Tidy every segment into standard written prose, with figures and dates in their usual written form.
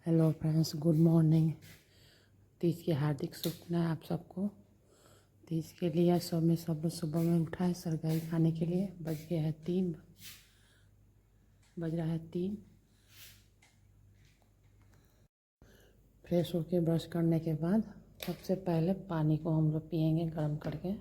Hello friends, good morning. Teej की हार्दिक शुभकामनाएं आप सबको। तीज के लिए सब लोग सुबह में उठा है सरगाई खाने के लिए। बज रहा है 3। फ्रेश होके ब्रश करने के बाद सबसे पहले पानी को हम लोग पियेंगे गर्म करके।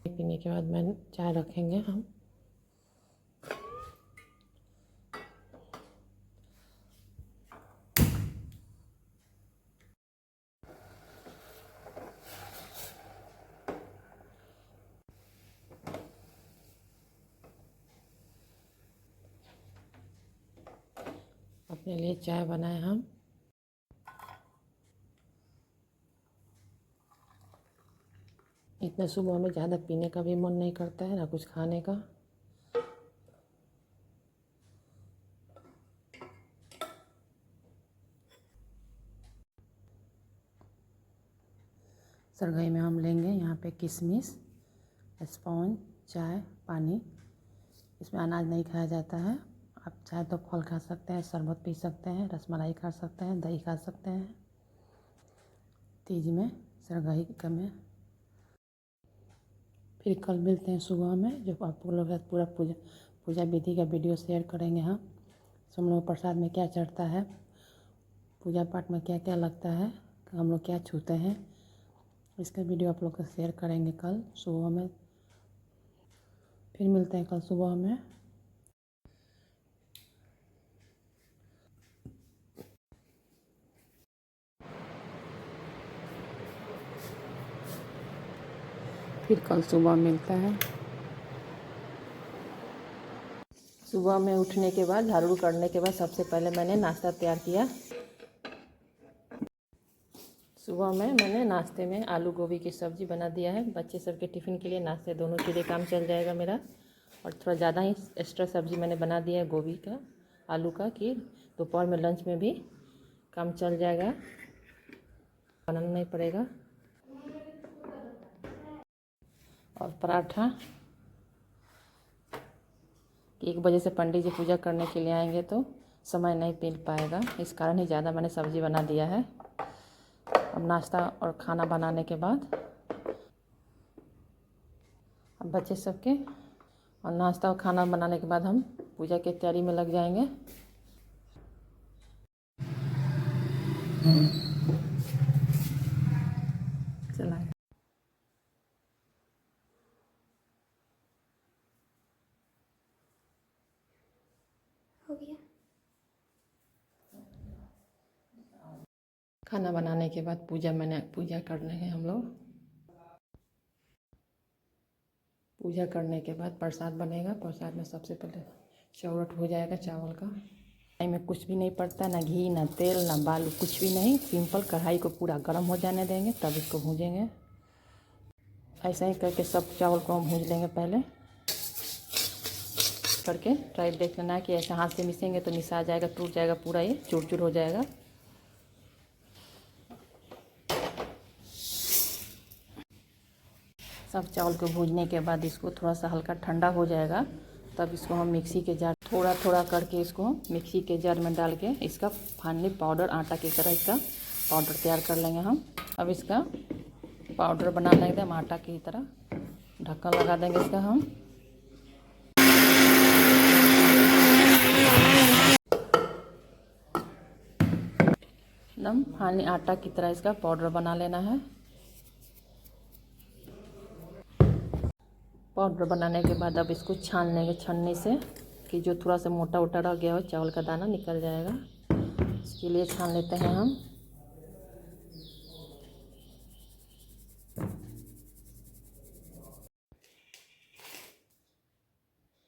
पीने के बाद मैं चाय रखेंगे हम। अपने लिए चाय बनाए हम। इतना सुबह में ज़्यादा पीने का भी मन नहीं करता है, ना कुछ खाने का। सरगाई में हम लेंगे यहाँ पे किशमिश, स्पॉन्ज, चाय, पानी। इसमें अनाज नहीं खाया जाता है। आप चाहे तो फल खा सकते हैं, शरबत पी सकते हैं, रसमलाई खा सकते हैं, दही खा सकते हैं। तीज में सरगाई का में फिर कल मिलते हैं सुबह में, जो आप लोग के साथ पूरा पूजा विधि का वीडियो शेयर करेंगे हम। हम लोग प्रसाद में क्या चढ़ता है, पूजा पाठ में क्या क्या लगता है, हम लोग क्या छूते हैं, इसका वीडियो आप लोग को शेयर करेंगे कल सुबह में। फिर मिलते हैं कल सुबह में। फिर कल सुबह मिलता है। सुबह में उठने के बाद, झाड़ू करने के बाद सबसे पहले मैंने नाश्ता तैयार किया। सुबह में मैंने नाश्ते में आलू गोभी की सब्ज़ी बना दिया है। बच्चे सबके टिफ़िन के लिए, नाश्ते दोनों के लिए काम चल जाएगा मेरा। और थोड़ा ज़्यादा ही एक्स्ट्रा सब्ज़ी मैंने बना दिया है गोभी का, आलू का, कि दोपहर में लंच में भी काम चल जाएगा, बनाना नहीं पड़ेगा। और पराठा, 1 बजे से पंडित जी पूजा करने के लिए आएंगे तो समय नहीं मिल पाएगा, इस कारण ही ज़्यादा मैंने सब्ज़ी बना दिया है। अब नाश्ता और खाना बनाने के बाद अब बच्चे सबके और नाश्ता और खाना बनाने के बाद हम पूजा की तैयारी में लग जाएंगे। चलाएं। हो गया। खाना बनाने के बाद पूजा करने हैं हम लोग। पूजा करने के बाद प्रसाद बनेगा। प्रसाद में सबसे पहले चौरठ हो जाएगा चावल का। कढ़ाई में कुछ भी नहीं पड़ता, ना घी, ना तेल, ना बालू, कुछ भी नहीं। सिंपल कढ़ाई को पूरा गर्म हो जाने देंगे, तब इसको भूजेंगे। ऐसा ही करके सब चावल को हम भूज लेंगे पहले करके। ट्राई देख लेना है कि ऐसे हाथ से मिसेंगे तो मिसा जाएगा, टूट जाएगा पूरा, ये चूर चूर हो जाएगा। सब चावल को भूजने के बाद इसको थोड़ा सा हल्का ठंडा हो जाएगा, तब इसको हम मिक्सी के जार, थोड़ा थोड़ा करके इसको मिक्सी के जार में डाल के इसका फाइनली पाउडर, आटा की तरह इसका पाउडर तैयार कर लेंगे हम। अब इसका पाउडर बना लेंगे एकदम आटा की तरह। ढक्कन लगा देंगे इसका हम। एकदम फाइनली आटा की तरह इसका पाउडर बना लेना है। पाउडर बनाने के बाद अब इसको छान लेंगे छन्नी से, कि जो थोड़ा सा मोटा मोटा रह गया हो चावल का दाना निकल जाएगा। इसके लिए छान लेते हैं हम।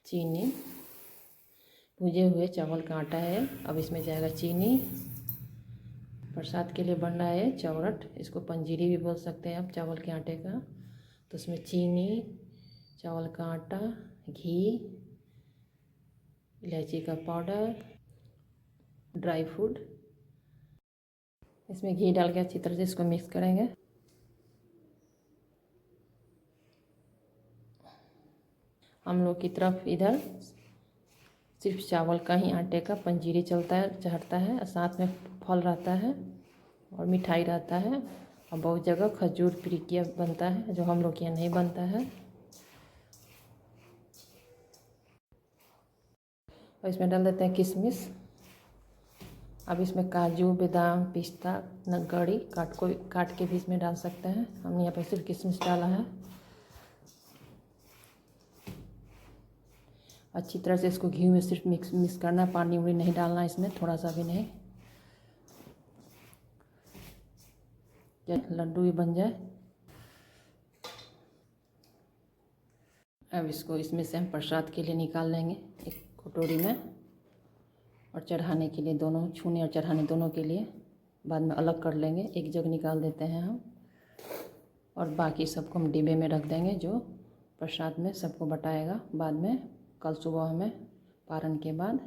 चीनी, भुजे हुए चावल का आटा है, अब इसमें जाएगा चीनी। प्रसाद के लिए बन रहा है चौरठ, इसको पंजीरी भी बोल सकते हैं आप चावल के आटे का। तो उसमें चीनी, चावल का आटा, घी, इलायची का पाउडर, ड्राई फ्रूट, इसमें घी डाल के अच्छी तरह से इसको मिक्स करेंगे। हम लोग की तरफ इधर सिर्फ चावल का ही आटे का पंजीरी चढ़ता है और साथ में फल रहता है और मिठाई रहता है और बहुत जगह खजूर पिरिकिया बनता है, जो हम लोग के यहाँ नहीं बनता है। और इसमें डाल देते हैं किशमिश। अब इसमें काजू, बादाम, पिस्ता, नगड़ी काट के भी इसमें डाल सकते हैं। हमने यहाँ पर सिर्फ किशमिश डाला है। अच्छी तरह से इसको घी में सिर्फ मिक्स करना, पानी उनी नहीं डालना इसमें, थोड़ा सा भी नहीं, लड्डू भी बन जाए। अब इसको इसमें से हम प्रसाद के लिए निकाल लेंगे एक कटोरी में, और चढ़ाने के लिए दोनों, छूने और चढ़ाने दोनों के लिए बाद में अलग कर लेंगे। एक जग निकाल देते हैं हम, और बाकी सबको हम डिब्बे में रख देंगे, जो प्रसाद में सबको बटाएगा बाद में, कल सुबह हमें पारण के बाद।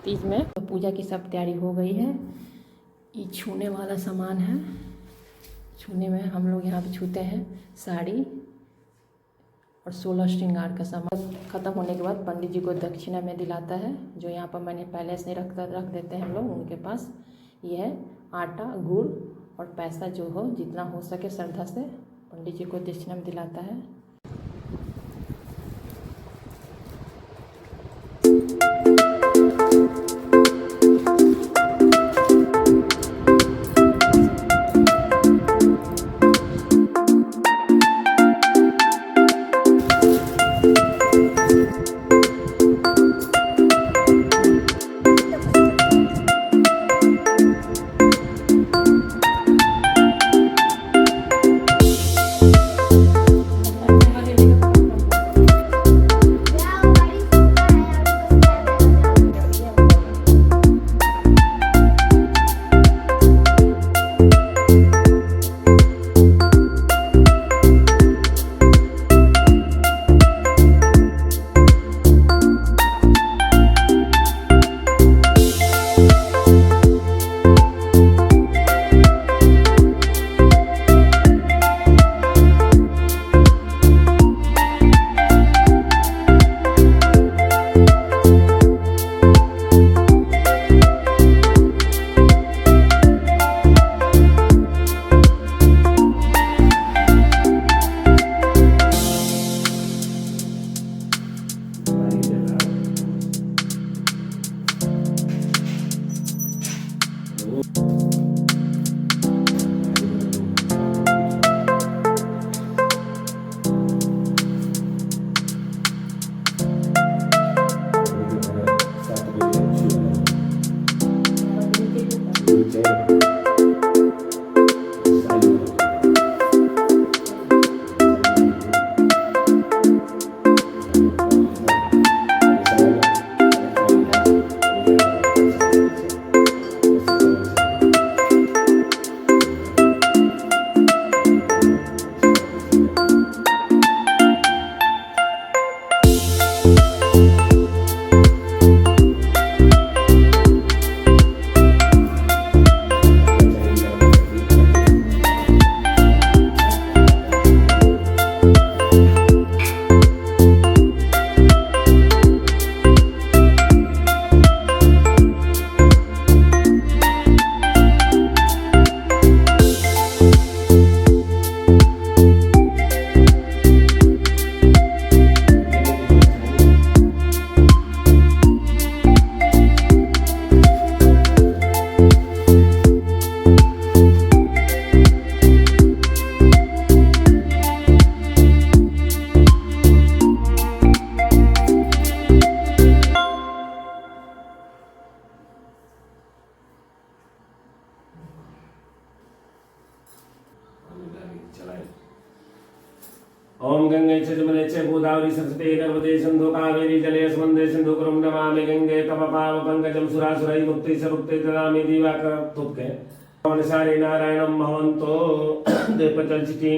तीज में तो पूजा की सब तैयारी हो गई है। ये छूने वाला सामान है। छूने में हम लोग यहाँ पे छूते हैं साड़ी और 16 श्रृंगार का सामान। ख़त्म होने के बाद पंडित जी को दक्षिणा में दिलाता है, जो यहाँ पर मैंने पहले से रख देते हैं हम लोग उनके पास। ये है आटा, गुड़ और पैसा, जो हो जितना हो सके श्रद्धा से पंडित जी को दक्षिणा में दिलाता है। ओम गंगे च जमुने च गोदावरी सरस्वती नर्मदे सिंधु कावेरी जलेस्मिन् सिंधु कुरुं नमामि गंगे तव पाव पंकजं सुरासुरैः मुक्ति स्वरूपते ददामि दिवाकर तुके ओम सारे नारायणं भवन्तो देवपचलचिति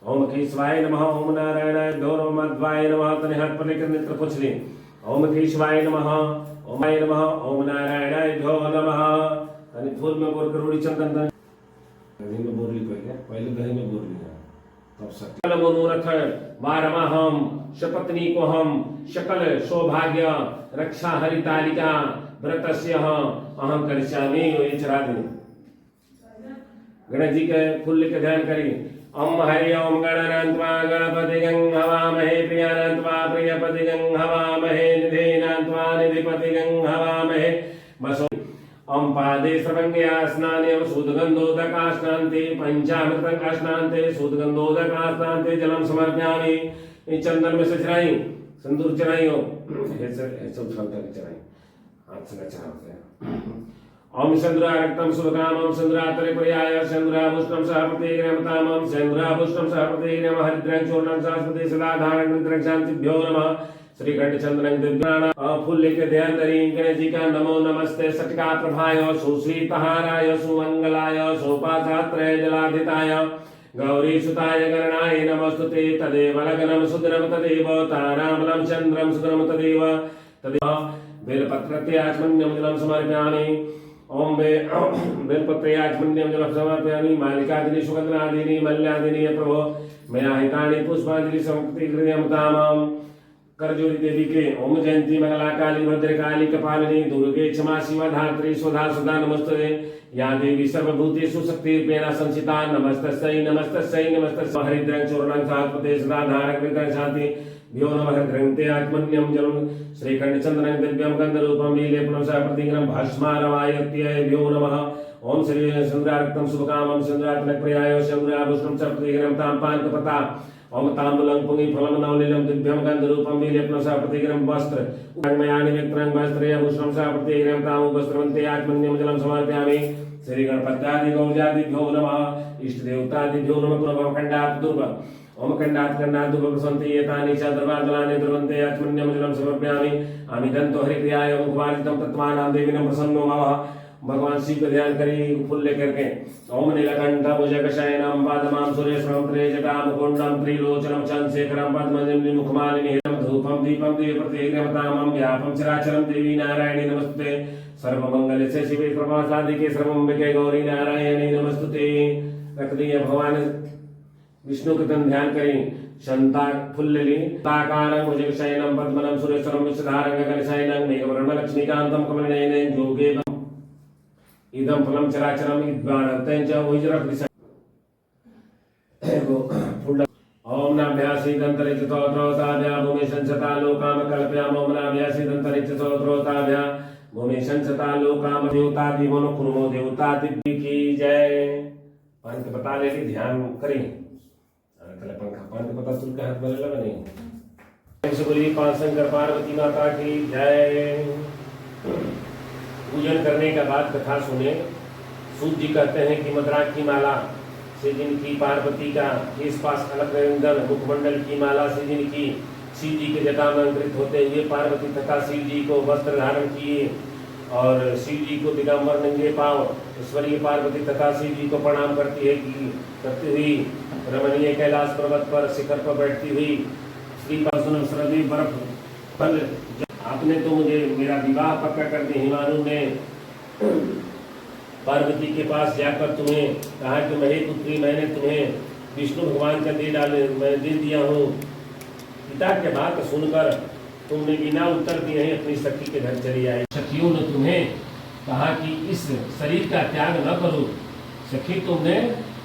ओम केशवाय नमः ओम नारायणाय गौरव मध्वाय नमः तने हाथ पर लेकर नेत्र पोंछ लें ओम केशवाय नमः ओम आय नमः ओम नारायणाय भ्यो नमः तने फूल में बोल करोड़ी चंदन गधी में बोल ली पहले गधी में बोल लिया तब सकल मनोरथ वारमाहम शपत्नी को हम शकल सौभाग्य रक्षा हरितालिका व्रतस्य अहम करिष्यामि ये चरा दें गणेश जी के फूल लेकर ध्यान करिए ओम हरि ओम गणनान्त्वा गणपतिगं हवामहे प्रियानान्त्वा प्रियपतिगं हवामहे निधेनान्त्वा निधिपतिगं हवामहे बसो ओम पादे सर्वंग्या स्नाने सूदगंधोदकास्नान्ते पंचामृतंगास्नान्ते सूदगंधोदकास्नान्ते जलम समर्पयामि इन चंदन में से चढ़ाई सिंदूर चढ़ाई हो ऐसे उछाल कर चढ़ाई हाथ से चढ़ाते हैं ओम चंद्रारक्तम शुभकामं चंद्रातरिपर्याय चंद्राभूषणं सहपतिग्रमतामं चंद्राभूषणं सहपतिग्रम हरिद्रं चूर्णं सहस्पति सदा धारण रक्षांतिभ्यो नमः श्री घंटचंद्रं दिव्याना फूल लेके ध्यान धरी गणेश जी का नमो नमस्ते सटका प्रभाय सुश्रीतहाराय सुमंगलाय सोपासात्रय जलाधिताय गौरी सुताय गणनाय नमस्तुते तदेव लग्नं सुदरं तदेव तारामलं चंद्रं सुदरं तदेव बेलपत्रत्याचमन्यं जलं समर्पयामि ओम बेलपत्रयाचमन्यं जलं समर्पयामि मालिकादिनी सुगंधनादिनी मल्यादिनी प्रभो मया हितानि पुष्पांजलि समर्पितं करजोरी देवी के ओम जयंती मंगला काली भद्रकाली कपालिनी दुर्गे क्षमा शिवा धात्री स्वधा सुधा नमस्ते या देवी सर्वभूतेषु शक्तिरूपेण संस्थिता नमस्तस्यै नमस्तस्यै नमस्तस्यै हरिद्रं चूर्णं सहस्पते सदा धारकृतं शान्ति भ्यो नमः हरिद्रन्ते आत्मन्यं जलं श्रीकण्ठचन्द्रं दिव्यं गन्धरूपं लीलेपुरं सहप्रतिग्रहं भास्मारवायत्यै भ्यो नमः ओम श्री चंद्रारक्तम शुभकामं चंद्रातनप्रियाय चंद्राभूषणं सर्पतिग्रहं ताम्पान्कपता ओम ताम्बूलं पुंगी फलं नवनीलं दिव्यं गन्धरूपं मीलेपुरं सहप्रतिग्रहं वस्त्र उग्रमयानि नेत्रं वस्त्रयाभूषणं सहप्रतिग्रहं तामु वस्त्रवन्ते आत्मन्यं जलं समर्पयामि श्री गणपत्यादि गौजादिभ्यो नमः इष्ट देवतादिभ्यो नमः पुनर्भवखण्डात् दुर्भ ओम खण्डात् खण्डात् दुर्भ प्रसन्ति एतानि च द्रवाजलानि द्रवन्ते आत्मन्यं जलं समर्पयामि अमिदन्तो हरिप्रियाय मुखवारितं तत्त्वानां देविनं प्रसन्नो भवः भगवान शिव का ध्यान करिए फूल लेकर के ओम नीलकंठ भुजगशयनं पादमां सुरेश्वरं त्रिजटामुकुण्डं त्रिलोचनं चन्द्रशेखरं पद्मजं मुखमालिनीं धूपं दीपं दीपप्रतिग्रहतामं व्यापं चराचरं देवी नारायणी नमस्ते सर्वमंगलस्य शिवे सर्वसाधिके सर्वम्बिके गौरी नारायणी नमस्ते रख दिए भगवान विष्णु का ध्यान करें शंता फुल्लली ताकारं भुजगशयनं पद्मनं सुरेश्वरं विषधारं गगनशयनं मेघवर्णं लक्ष्मीकान्तं कमलनयनं जोगे इदं फलं चराचरं इद्वानर्तेन च उज्रकृष्ण ओम नाभ्यासीदन्तरिच तोत्रोताभ्या भूमि संसता लोकाम कल्पयाम ओम नाभ्यासीदन्तरिच तोत्रोताभ्या भूमि संसता लोकाम देवता दिवनो कुर्मो देवता दिव्य की जय पंख बता ले कि ध्यान करें पहले पंख पता चल के हाथ में लगा नहीं ऐसे बोलिए पांच शंकर पार्वती माता की जय पूजन करने के बाद कथा सुने सूत जी कहते हैं कि मद्राक की माला से जिनकी पार्वती का केस पास अलग निरंजन मुखमंडल की माला से जिनकी शिव जी के जटा में अंतरित होते हुए पार्वती तथा शिव जी को वस्त्र धारण किए और शिव जी को दिगंबर नंगे पांव ईश्वरीय पार्वती तथा शिव जी को प्रणाम करती है कि करती हुई रमणीय कैलाश पर्वत पर शिखर पर बैठती हुई श्री पार्वती सरदी बर्फ फल आपने तो मुझे मेरा विवाह पक्का कर दिया हिमालय ने पार्वती के पास जाकर तुम्हें कहा कि मेरी पुत्री मैंने तुम्हें विष्णु भगवान का मैं दे दिया हूँ पिता के बात सुनकर तुमने बिना उत्तर दिए ही अपनी सखी के घर चली आई सखियों ने तुम्हें कहा कि इस शरीर का त्याग न करो सखी तुमने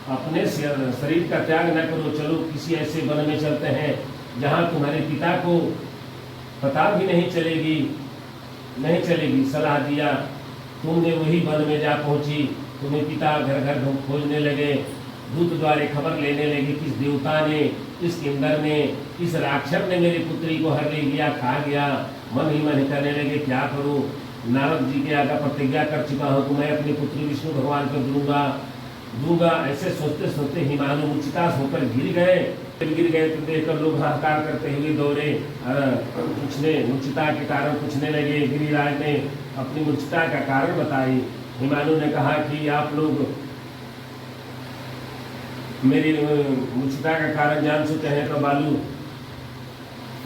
अपने शरीर का त्याग न करो चलो किसी ऐसे वन में चलते हैं जहाँ तुम्हारे पिता को पता भी नहीं चलेगी सलाह दिया तुमने वही वन में जा पहुंची तुम्हें पिता घर घर खोजने लगे दूत द्वारे खबर लेने लगे किस देवता ने किस किंदर ने किस राक्षर ने मेरी पुत्री को हर ले लिया खा गया मन ही मन करने लगे क्या करूं नारद जी के आगे प्रतिज्ञा कर चुका हूं कि मैं अपनी पुत्री विष्णु भगवान को दूंगा ऐसे सोचते सोचते हिमालय मूर्छिताश होकर गिर गए तो देखकर लोग हाहाकार करते हुए दौड़े मूर्छिता के कारण पूछने लगे गिरिराज ने अपनी मूर्छिता का कारण बताई हिमालय ने कहा कि आप लोग मेरी मूर्छता का कारण जान चुके हैं, तो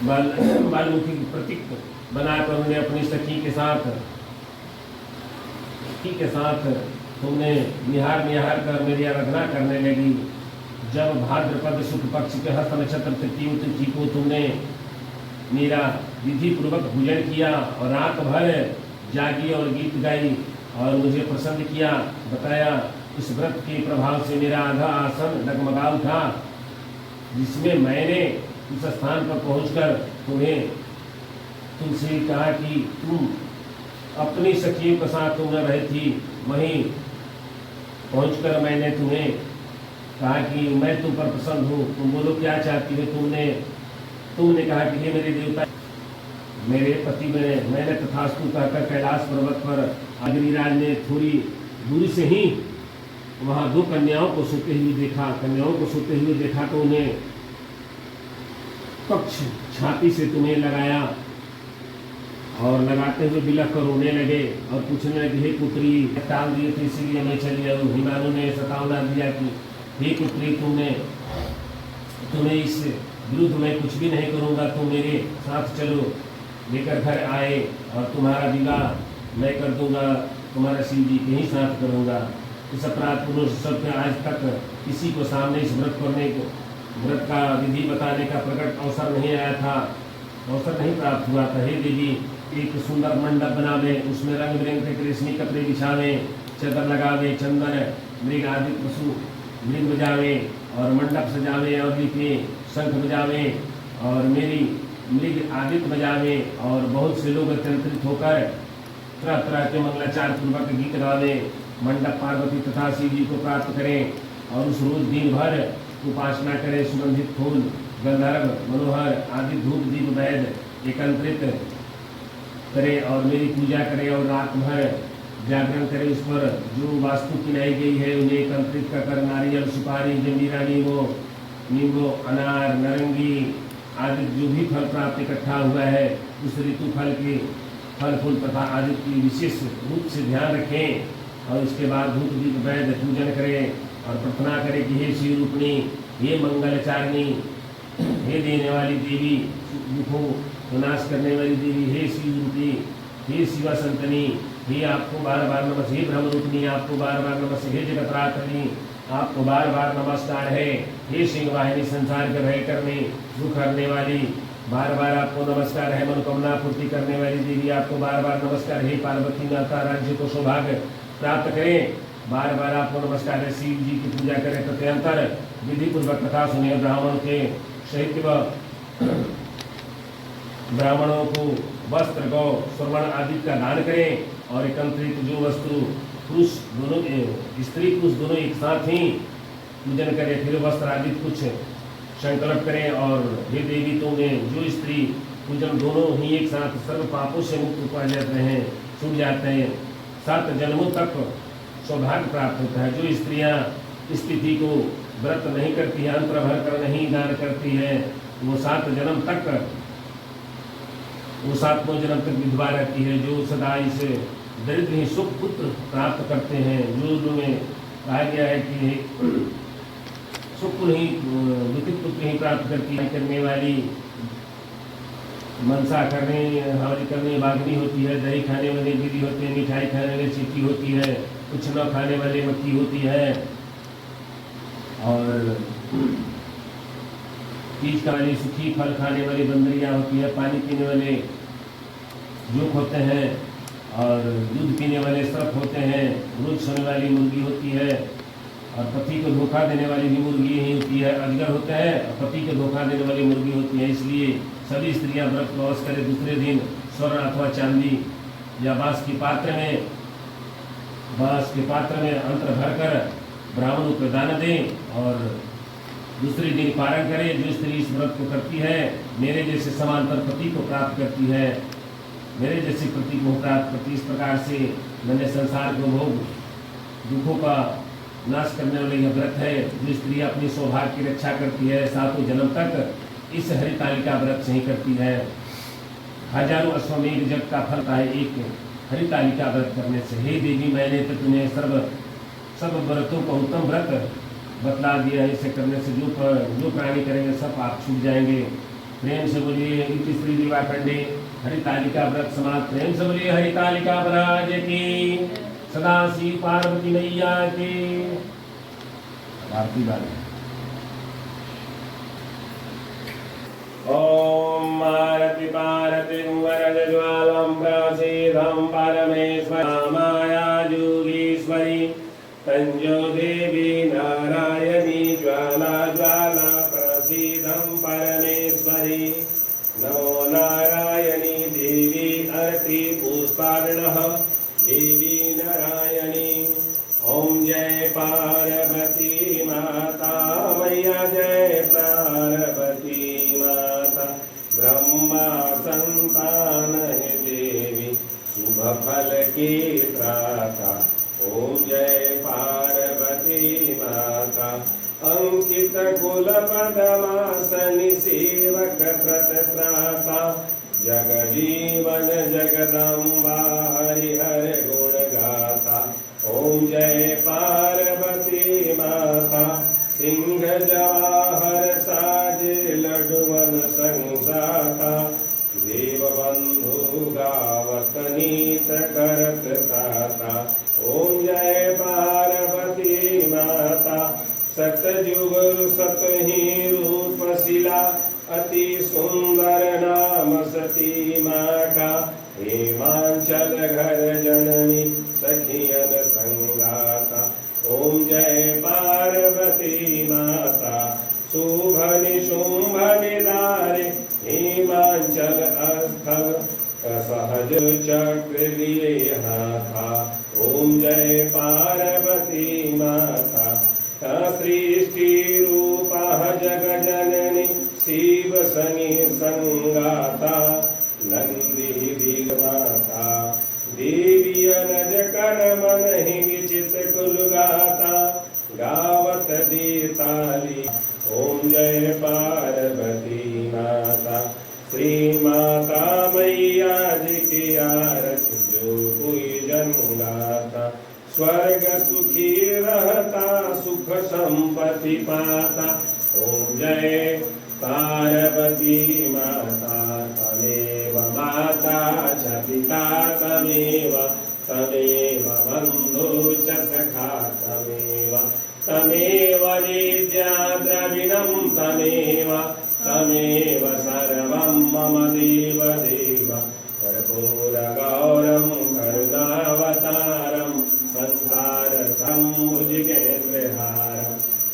बालमुखी की प्रतीक बनाकर उन्होंने अपनी सखी के साथ तुमने निहार कर मेरी आराधना करने लगी। जब भाद्रपद शुक्ल पक्ष के हस्त नक्षत्र तृतीय तिथि को तुमने मेरा विधि पूर्वक पूजन किया और रात भर जागी और गीत गाई और मुझे प्रसन्न किया, बताया। इस व्रत के प्रभाव से मेरा आधा आसन डगमगा उठा, जिसमें मैंने उस स्थान पर पहुंचकर तुमसे कहा कि तुम अपनी सखियों के साथ तुम न रही थी। वहीं पहुंचकर मैंने तुम्हें कहा कि मैं तुम पर प्रसन्न हूँ, तुम बोलो क्या चाहती हो। तुमने कहा कि हे मेरे देवता, मेरे पति मैंने तथास्तु कहकर कैलाश पर्वत पर अग्निराज ने थोड़ी दूरी से ही वहाँ दो कन्याओं को सोते हुए देखा तो उन्हें पक्ष छाती से तुम्हें लगाया और लगाते हुए बिलख कर रोने लगे और पूछने लगे, हे पुत्री, टाल दिए थे इसीलिए मैं चली आऊँ। हिमालय ने सतावना दिया कि हे पुत्री, तुम्हें इस विरुद्ध मैं कुछ भी नहीं करूँगा, तुम मेरे साथ चलो। लेकर घर आए और तुम्हारा विवाह मैं कर दूंगा, तुम्हारा शिव जी के ही साथ करूँगा। इस अपराध पुरुष सबके आज तक किसी को सामने इस व्रत का विधि बताने का प्रकट अवसर नहीं आया था, अवसर नहीं प्राप्त हुआ था। हे देवी, एक सुंदर मंडप बनावे, उसमें रंग बिरंगे के रेशमी कपड़े बिछावे, चादर लगावे, चंदन मृग आदि पशु मृग बजावे और मंडप सजावे और लिखे शंख बजावे और मेरी मृग आदित्य बजावे और बहुत से लोग एकत्रित होकर तरह तरह के मंगलाचार पूर्वक गीत गावे। मंडप पार्वती तथा शिव जी को प्राप्त करें और उस रोज दिन भर उपासना करें। सुगंधित फूल, गंधर्व, मनोहर आदि धूप दीप वैद एकत्रित करें और मेरी पूजा करें और रात भर जागरण करें। उस पर जो वास्तु किनाई गई है उन्हें एकत्रित कर नारियल, सुपारी, जमीरा, नींबू, अनार, नारंगी आदि जो भी फल प्राप्त इकट्ठा हुआ है उस ऋतु फल के फल फूल तथा आदि की विशेष रूप से ध्यान रखें और इसके बाद धूप दीप वैद पूजन करें और प्रार्थना करें कि हे शिव रूपिणी, हे मंगलचारिणी, हे देने वाली देवी, दुखों को नाश करने वाली देवी, हे शिव रूपी, हे शिवा संतनी, हे आपको बार बार नमस्कार, हे ब्रह्म रूपिणी, आपको बार बार नमस्कार, हे जगतरात्रिणी, आपको बार बार नमस्कार है। हे सिंह वाहिनी, संसार के भय करने दुख हरने वाली, बार बार आपको नमस्कार है। मनोकामना पूर्ति करने वाली देवी, आपको बार बार नमस्कार। हे पार्वती माता, राज्य को सौभाग्य प्राप्त करें, बार बार आपको नमस्कार है। शिव जी की पूजा करें, प्रत्यंतर विधि पूर्वक कथा सुने, ब्राह्मण के सहित ब्राह्मणों को वस्त्र, गौ, स्वर्ण आदि का दान करें और एकत्रित जो वस्तु पुरुष दोनों, स्त्री पुरुष दोनों एक साथ ही पूजन करें। फिर वस्त्र आदि कुछ संकल्प करें और हे देवी, तुमने जो स्त्री पूजन दोनों ही एक साथ सर्व पापों से मुक्त पा जाते हैं, छूट जाते हैं, 7 जन्मों तक सौभाग्य प्राप्त होता है। जो स्त्रियां इस तिथि को व्रत नहीं करती है, अंतर भर कर नहीं दान करती है, वो 7 जन्म तक, वो 7वें जन्म तक विधवा रहती है। जो सदा इस दरिद्र ही सुख पुत्र प्राप्त करते हैं, जो में कहा गया है कि सुख ही दुखित पुत्र ही प्राप्त करने वाली, मनसा करने हमारी करने बागनी होती है, दही खाने वाले दीदी होते हैं, मिठाई खाने वाले चीटी होती है, कुछ न खाने वाले मक्की होती है और तीज वाली सुखी फल खाने वाली बंदरियाँ होती है, पानी पीने वाले जोक होते हैं और दूध पीने वाले सर्प होते हैं, रोज सोने वाली मुर्गी होती है और पति को धोखा देने वाली भी मुर्गी ही होती है, अजगर होते हैं और पति को धोखा देने वाली मुर्गी होती है। इसलिए सभी स्त्रियां व्रत को अवश्य करें। दूसरे दिन स्वर्ण अथवा चांदी या बांस के पात्र में अंतर भरकर ब्राह्मणों को दान दें और दूसरे दिन पारण करें। जो स्त्री इस व्रत को करती है, मेरे जैसे समांतर पति को प्राप्त करती है, मेरे जैसे पति को प्राप्त करती। इस प्रकार से मैंने संसार को भोग दुखों का नाश करने वाले यह व्रत है। जो स्त्री अपनी सौभाग्य की रक्षा करती है, 7वें जन्म तक इस हरितालिका व्रत से ही करती है। हजारों अश्वमेध जग का फल है एक हरितालिका व्रत करने से। हे देवी, मैंने तो तुम्हें सब व्रतों का उत्तम व्रत बतला दिया है। इसे करने से जो प्राणी करेंगे सब पाप छूट जाएंगे। प्रेम से बोलिए इति श्री दिवाखंडे हरितालिका व्रत समाप्त। प्रेम से बोलिए हरितालिका व्रज की, सदा शिव पार्वती मैया की आरती बारी। ओम आरति पारति वरद ज्वालं प्रसीदं परमेश्वर माया योगीश्वरी तंजो देवी नारायणी ज्वाला ज्वाला प्रसीदं परमेश्वरी। नमो नारायणी देवी अर्ति पुष्पार्णः देवी नारायणी। ओम जय पार्वती माता मैया जय पार्वती माता। ब्रह्मा संतान है देवी शुभ फल की त्राता। ओम जय पार्वती माता। अंकित कुल पदमासनि सेवक व्रत त्राता। जग जीवन जगदम्बा हरिहर गुण गाता। ओम जय पार्वती माता। सिंह जवाहर साजे लडुवन संसाता। देव बंधु गावत नीत करत ताता। ओम जय पार्वती माता। सतयुग सतही रूप शिला अति सुंदर नाम सती माँ का। हेमांचल घर जननी सखियन संगाता। ओम जय पार्वती माता। शुभ निशुंभ निदारे हिमांचल स्थल सहज चक्र लिए हाथा। ओम जय पार्वती माता। सृष्टि रूपा जग जननी शिव शनि संगाता। नंदी दिगमाता देवी अनज कर मन ही विचित कुल गाता। गावत देताली ओम जय पार्वती माता। श्री माता मैया जी की आरती जो कोई जन गाता। स्वर्ग सुखी रहता सुख संपत्ति पाता। ओम जय पार्वती माता। तमेव माता च पिता तमेव तमेव बंधु च सखा तमेव तमेव विद्या द्रविणं तमेव तमेव सर्वं मम देव देव। कर्पूरगौरं करुणावतारं संसार सम्भुजगेन्द्रहारं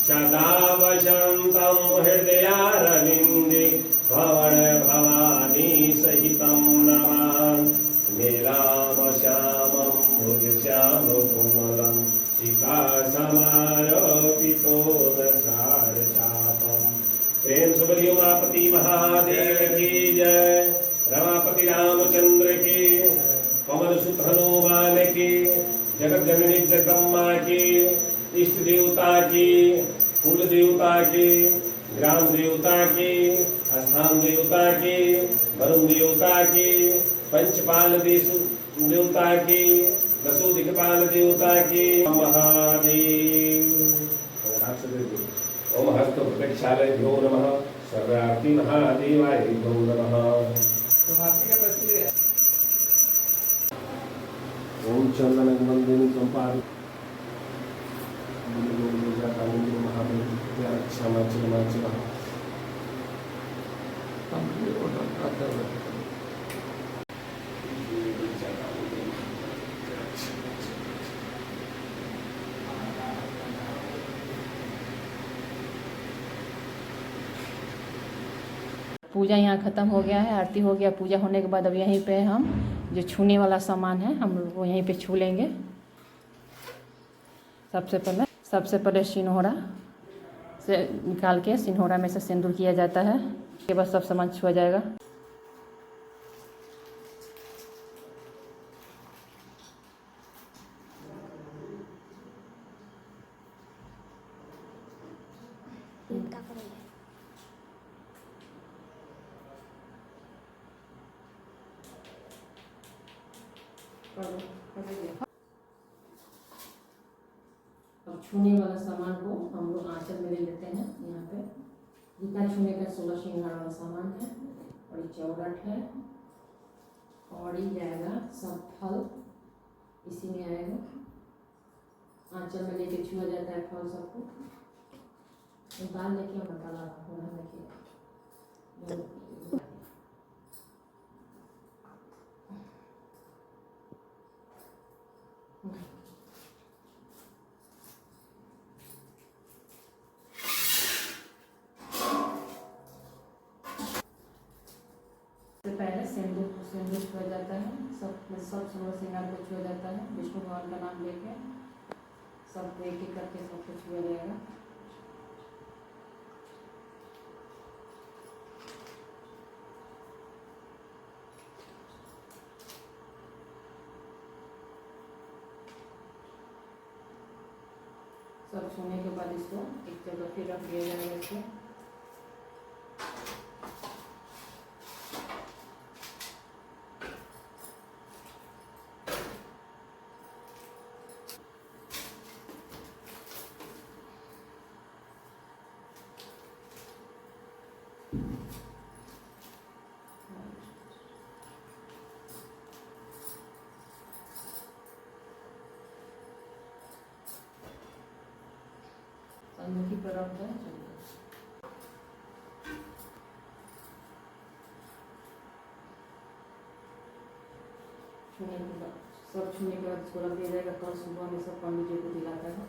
सदा वसन्तं हृदयारविन्दे भवन भवानी सहितं नमामि। नीलामश्यामं भुजश्यामकोमलं सीतासमारोपितो दशारचापम्। प्रेम से बोलिए उमापति महादेव की जय। रमापति रामचंद्र की, कमल सुत हनुमान की, जगत जननी जगदम्बा की, इष्ट देवता की, कुल देवता की, ग्राम देवता की, स्थान देवता की, वरुण देवता की, पंचपाल देवता की, दसो दिक्पाल देवता की। महादेव। ओम हस्त प्रत्यक्षालय भ्यो नमः। सर्वार्थी महादेवाय भ्यो नमः। ओम चंदन वंदिनी संपाद महादेव क्षमा क्षमा क्षमा। पूजा यहाँ ख़त्म हो गया है, आरती हो गया। पूजा होने के बाद अब यहीं पे हम जो छूने वाला सामान है हम लोग वो यहीं पे छू लेंगे। सबसे पहले सिंहोरा से निकाल के सिंहोरा में से सिंदूर किया जाता है। उसके बाद सब सामान छुआ जाएगा। अब छूने वाला सामान को हम लोग आँच गीता छूने का 16 श्रृंगार वाला सामान है और ये चौरठ है और ये जाएगा सब फल इसी में आएगा। आंचल में लेके छुआ जाता है फल सबको। निकाल लेके और मसाला होना देखिए। पहले सिंदूर छुआ जाता है, सब सोलह श्रृंगार को छुआ जाता है। विष्णु भगवान का नाम लेके सब एक एक करके सबको छुआ जाएगा। सब छूने के बाद इसको एक जगह फिर रख दिया जाएगा। इसको सन्मुखी पर रख दें। छूने के बाद सब छूने के बाद इसको रख दिया जाएगा। कल सुबह में सब पंडित जी को दिलाता है।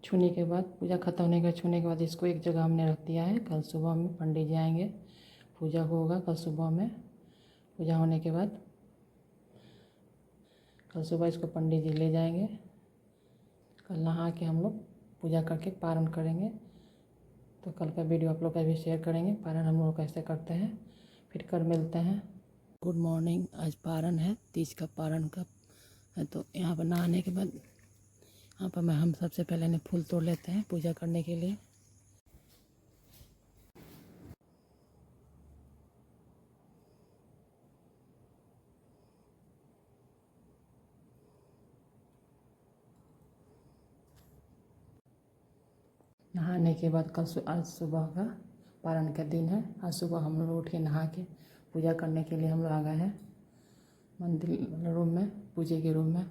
छूने के बाद पूजा खत्म होने का छूने के बाद इसको एक जगह हमने रख दिया है। कल सुबह में पंडित जी आएंगे, पूजा होगा। कल सुबह में पूजा होने के बाद कल सुबह इसको पंडित जी ले जाएंगे। कल नहा के हम लोग पूजा करके पारण करेंगे। तो कल का वीडियो आप लोग का भी शेयर करेंगे, पारण हम लोग कैसे करते हैं। फिर कल मिलते हैं। Good morning. आज पारण है, तीज का पारण का है। तो यहाँ पर नहाने के बाद यहाँ पर हम सबसे पहले फूल तोड़ लेते हैं पूजा करने के लिए। नहाने के बाद आज सुबह का पारण का दिन है। आज सुबह हम लोग उठ के नहा के पूजा करने के लिए हम लोग आ गए हैं मंदिर रूम में, पूजे के रूम में।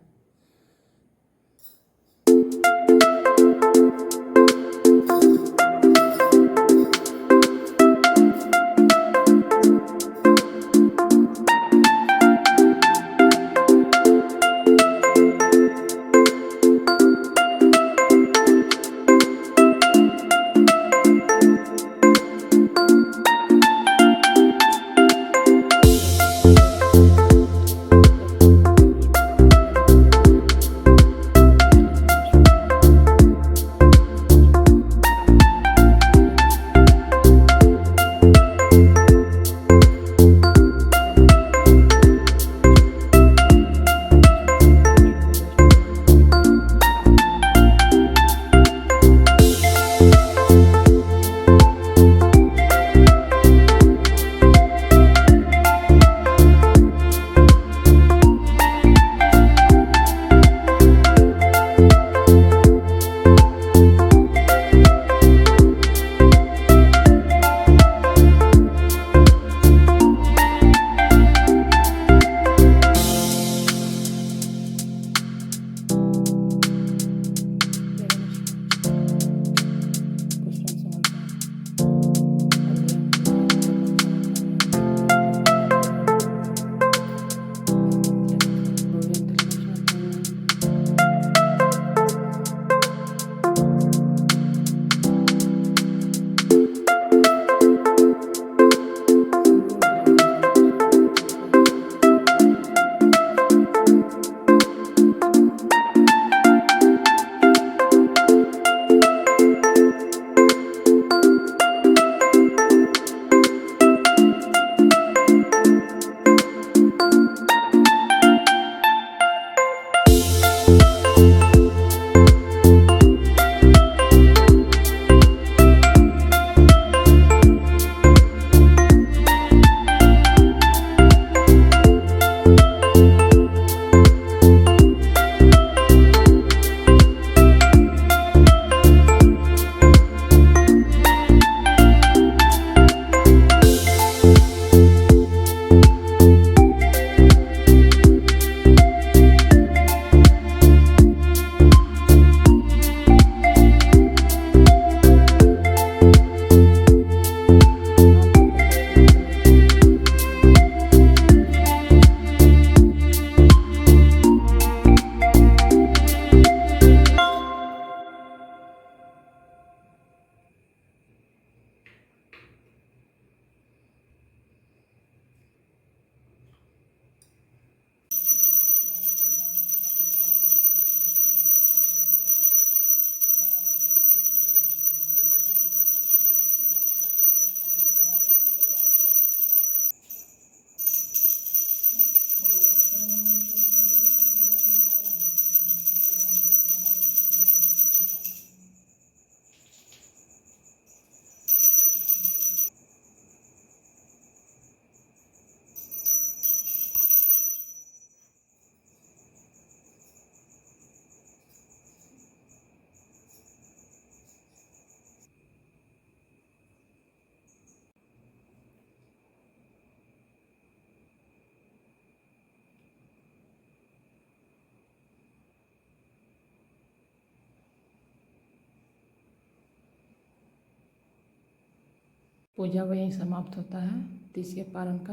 पूजा वहीं समाप्त होता है 30 के पारण का।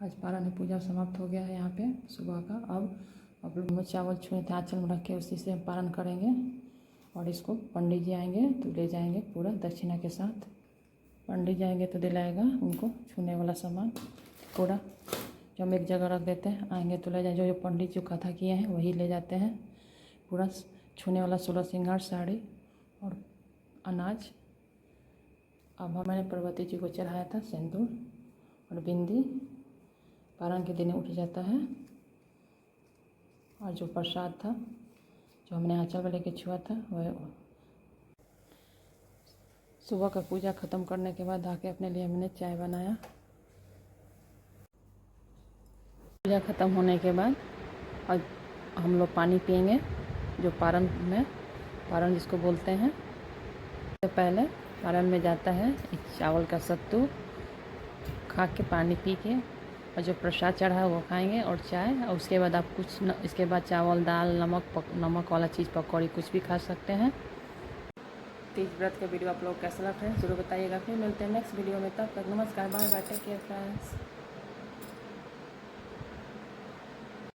आज पारण है, पूजा समाप्त हो गया है यहाँ पे सुबह का। अब लोग चावल छुए थे आँचल में रख के, उसी से हम पारण करेंगे। और इसको पंडित जी आएंगे तो ले जाएंगे पूरा दक्षिणा के साथ। पंडित जी आएंगे तो दिलाएगा उनको छूने वाला सामान पूरा, जो हम एक जगह रख देते हैं। आएंगे तो ले जाए, जो पंडित जो कथा किए हैं वही ले जाते हैं पूरा छूने वाला 16 श्रृंगार, साड़ी और अनाज। अब मैंने पार्वती जी को चढ़ाया था सिंदूर और बिंदी। पारण के दिन उठ जाता है। और जो प्रसाद था जो हमने आंचल में लेके छुआ था वह सुबह का पूजा ख़त्म करने के बाद आके अपने लिए हमने चाय बनाया। पूजा ख़त्म होने के बाद और हम लोग पानी पिएंगे, जो पारण में, पारण जिसको बोलते हैं। तो पहले पारण में जाता है चावल का सत्तू खा के, पानी पी के, और जो प्रसाद चढ़ा है वो खाएंगे और चाय। और उसके बाद आप कुछ इसके बाद चावल, दाल, नमक वाला चीज़, पकौड़ी, कुछ भी खा सकते हैं। तीज व्रत का वीडियो आप लोग कैसा लग रहा है ज़रूर बताइएगा। फिर मिलते हैं नेक्स्ट वीडियो में, तब तक नमस्कार, bye bye, take care friends.